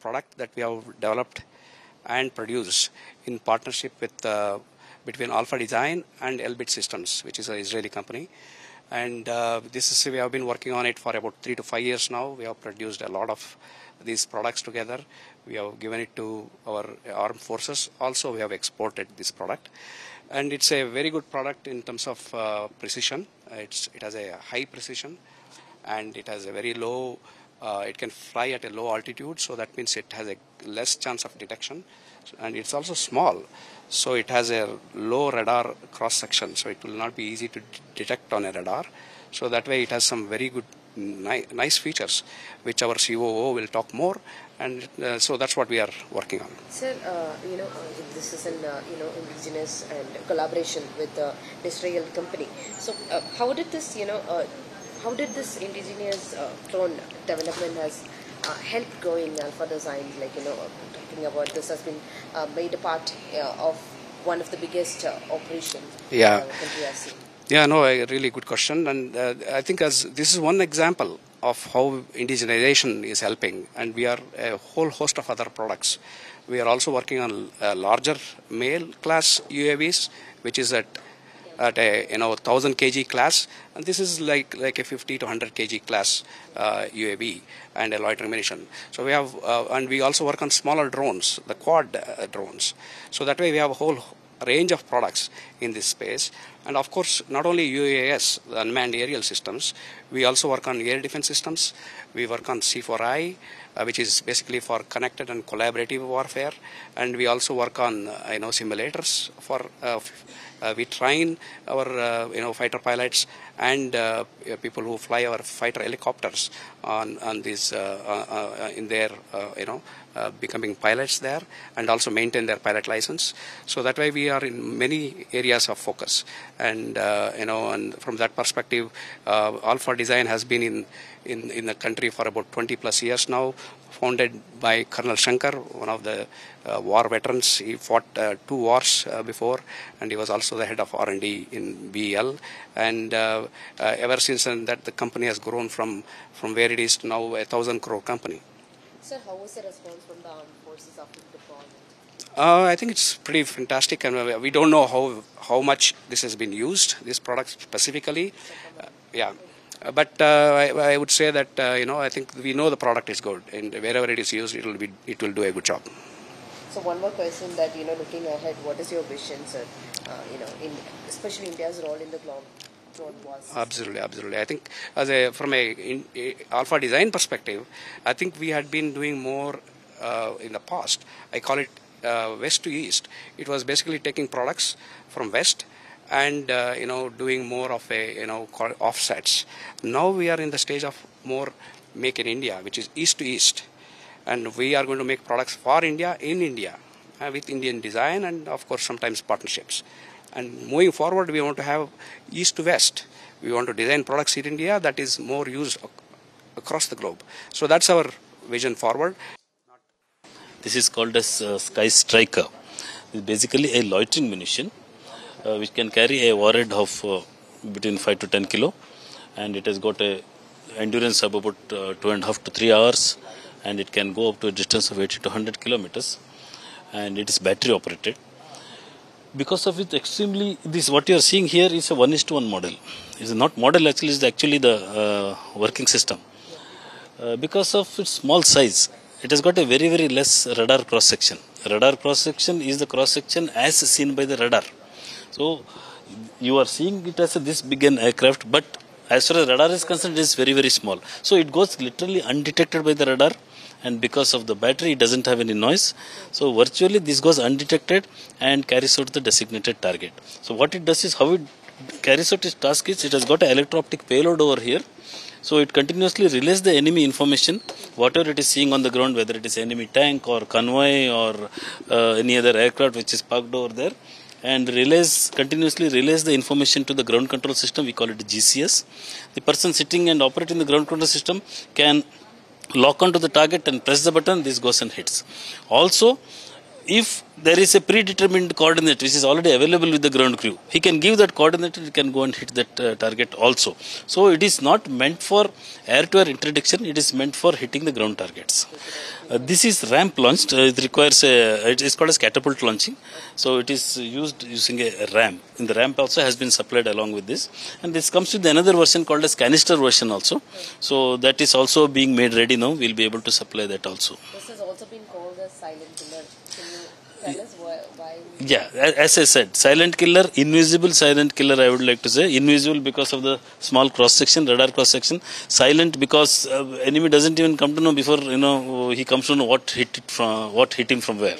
product that we have developed and produced in partnership with between Alpha Design and Elbit Systems, which is an Israeli company. And we have been working on it for about 3 to 5 years now. We have produced a lot of these products together. We have given it to our armed forces. Also, we have exported this product. And it's a very good product in terms of precision. It has a high precision, and it has a very low, it can fly at a low altitude, so that means it has a less chance of detection. And it's also small, so it has a low radar cross section, so it will not be easy to detect on a radar. So that way it has some very good, nice features, which our COO will talk more. And so that's what we are working on. Sir, this is an indigenous and collaboration with the Israel company. So how did this indigenous drone development has helped growing Alpha Design? Talking about this has been made a part of one of the biggest operations the country has seen. Yeah, no, a really good question. And I think this is one example of how indigenization is helping. And we are a whole host of other products. We are also working on larger male class UAVs, which is at a 1,000 kg class, and this is like a 50 to 100 kg class UAV and a loitering munition. So we have, and we also work on smaller drones, the quad drones. So that way we have a whole range of products in this space. And of course, not only UAS, the unmanned aerial systems, we also work on air defense systems. We work on C4I, which is basically for connected and collaborative warfare. And we also work on simulators for we train our fighter pilots and people who fly our fighter helicopters on these in their becoming pilots there, and also maintain their pilot license. So that way we are in many areas of focus, and and from that perspective, Alpha Design has been in the country for about 20 plus years now. Founded by Colonel Shankar, one of the war veterans. He fought 2 wars before, and he was also the head of R&D in BEL. And ever since then, that the company has grown from where it is to now a 1,000 crore company. Sir, how was the response from the armed forces after the deployment? I think it's pretty fantastic, and we don't know how much this has been used, this product specifically. But I would say that I think we know the product is good, and wherever it is used, it will do a good job. So one more question that looking ahead, what is your vision, sir? Especially India's role in the drone wars. Absolutely. I think from a Alpha Design perspective, I think we had been doing more in the past. I call it west to east. It was basically taking products from west and doing more of a called offsets. Now we are in the stage of more make in India, which is east to east, and we are going to make products for India in India with Indian design, and of course sometimes partnerships. And moving forward, we want to have east to west. We want to design products in India that is more used across the globe. So that's our vision forward. This is called as Sky Striker. It's basically a loitering munition which can carry a warhead of between 5 to 10 kilo, and it has got a endurance of about 2.5 to 3 hours, and it can go up to a distance of 80 to 100 kilometers, and it is battery operated. Because of it, what you are seeing here is a 1:1 model. It's not model, actually, it's actually the working system. Because of its small size, it has got a very, very less radar cross section. Radar cross section is the cross section as seen by the radar. So you are seeing it as this big an aircraft, but as far as radar is concerned, it is very, very small. So it goes literally undetected by the radar, and because of the battery, it doesn't have any noise. So virtually this goes undetected and carries out the designated target. So what it does is, how it carries out its task is, it has got an electro-optic payload over here. So it continuously relays the enemy information, whatever it is seeing on the ground, whether it is enemy tank or convoy or any other aircraft which is parked over there, and continuously relays the information to the ground control system. We call it GCS. The person sitting and operating the ground control system can lock onto the target and press the button. This goes and hits. Also, if there is a predetermined coordinate which is already available with the ground crew, he can give that coordinate, he can go and hit that target also. So it is not meant for air-to-air interdiction, it is meant for hitting the ground targets. This is ramp launched, it requires it is called as catapult launching. So it is used using a ramp. And the ramp also has been supplied along with this. And this comes with another version called as canister version also. So that is also being made ready now, we will be able to supply that also. This has also been called as silent killer. Can you tell us why? Yeah, as I said, silent killer, invisible silent killer, I would like to say. Invisible because of the small cross section, radar cross section. Silent because enemy doesn't even come to know before, he comes to know what hit him from where.